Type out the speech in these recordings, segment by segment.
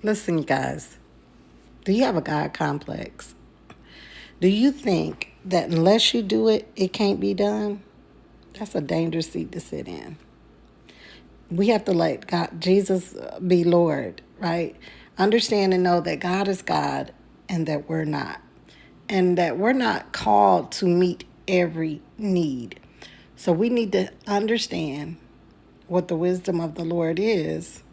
Listen, you guys, do you have a God complex? Do you think that unless you do it, it can't be done? That's a dangerous seat to sit in. We have to let God, Jesus be Lord, right? Understand and know that God is God and that we're not. And that we're not called to meet every need. So we need to understand what the wisdom of the Lord is,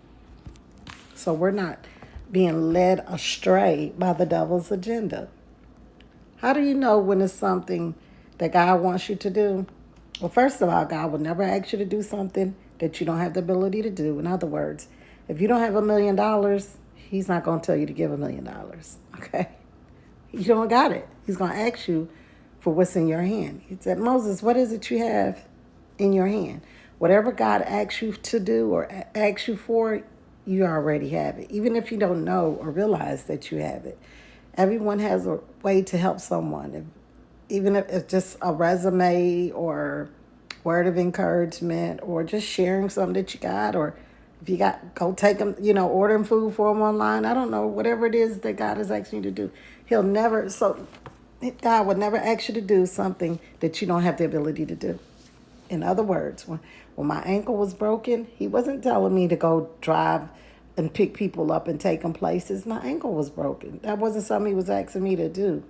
so we're not being led astray by the devil's agenda. How do you know when it's something that God wants you to do? Well, first of all, God will never ask you to do something that you don't have the ability to do. In other words, if you don't have $1 million, He's not going to tell you to give $1 million. Okay? You don't got it. He's going to ask you for what's in your hand. He said, Moses, what is it you have in your hand? Whatever God asks you to do or asks you for, you already have it, even if you don't know or realize that you have it. Everyone has a way to help someone, even if it's just a resume or word of encouragement or just sharing something that you got, or if you got, go take them, ordering food for them online. I don't know, whatever it is that God is asking you to do. He'll never, so God would never ask you to do something that you don't have the ability to do. In other words, when my ankle was broken, He wasn't telling me to go drive and pick people up and take them places. My ankle was broken. That wasn't something He was asking me to do.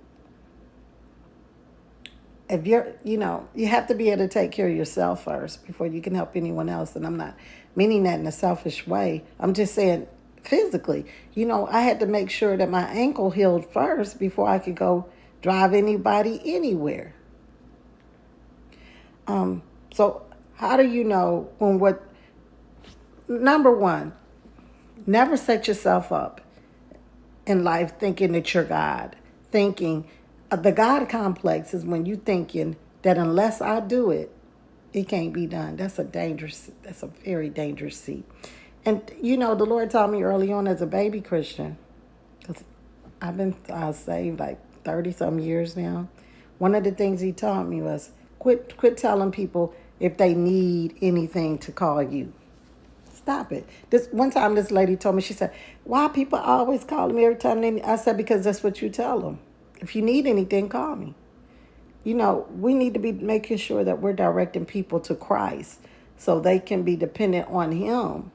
If you have to be able to take care of yourself first before you can help anyone else. And I'm not meaning that in a selfish way. I'm just saying physically, I had to make sure that my ankle healed first before I could go drive anybody anywhere. So how do you know number one, never set yourself up in life thinking that you're God. Thinking, the God complex is when you thinking that unless I do it, it can't be done. That's a very dangerous seat. And the Lord taught me early on as a baby Christian, because I've been saved like 30 some years now. One of the things He taught me was quit telling people if they need anything to call you. Stop it. This one time, this lady told me, she said, why people always calling me every time I said, because that's what you tell them. If you need anything, call me. We need to be making sure that we're directing people to Christ so they can be dependent on Him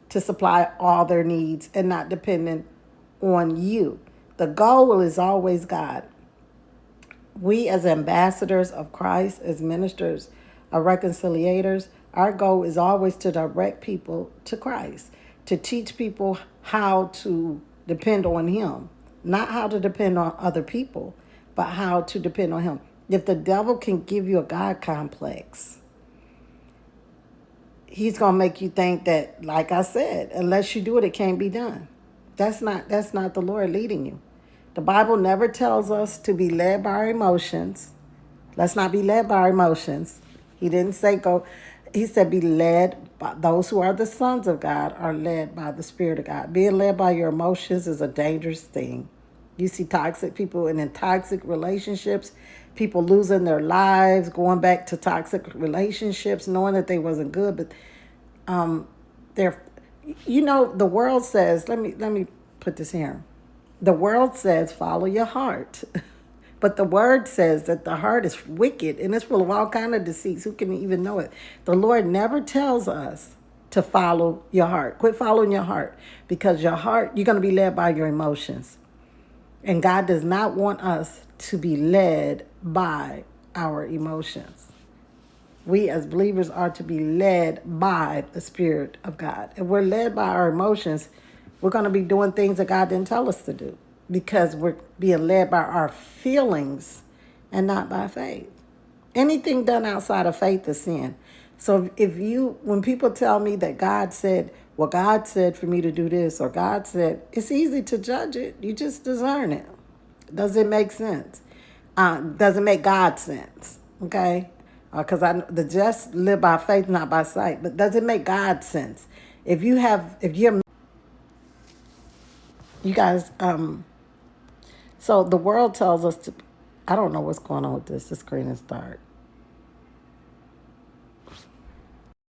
to supply all their needs and not dependent on you. The goal is always God. We as ambassadors of Christ, as ministers, reconciliators, our goal is always to direct people to Christ, to teach people how to depend on Him, not how to depend on other people, but how to depend on Him. If the devil can give you a God complex, he's going to make you think that, like I said, unless you do it, it can't be done. That's not the Lord leading you. The Bible never tells us to be led by our emotions. Let's not be led by our emotions. He didn't say go. He said be led by those who are the sons of God are led by the Spirit of God. Being led by your emotions is a dangerous thing. You see toxic people in toxic relationships, people losing their lives, going back to toxic relationships, knowing that they wasn't good, but they're, the world says, let me put this here. The world says follow your heart. But the word says that the heart is wicked and it's full of all kinds of deceits. Who can even know it? The Lord never tells us to follow your heart. Quit following your heart, because your heart, you're going to be led by your emotions. And God does not want us to be led by our emotions. We as believers are to be led by the Spirit of God. If we're led by our emotions, we're going to be doing things that God didn't tell us to do, because we're being led by our feelings and not by faith. Anything done outside of faith is sin. So when people tell me that God said, well, God said for me to do this, or God said, it's easy to judge it. You just discern it. Does it make sense? Does it make God sense? Okay? Because the just live by faith, not by sight. But does it make God sense? If you're, you guys, so the world tells us to, I don't know what's going on with this. The screen is dark.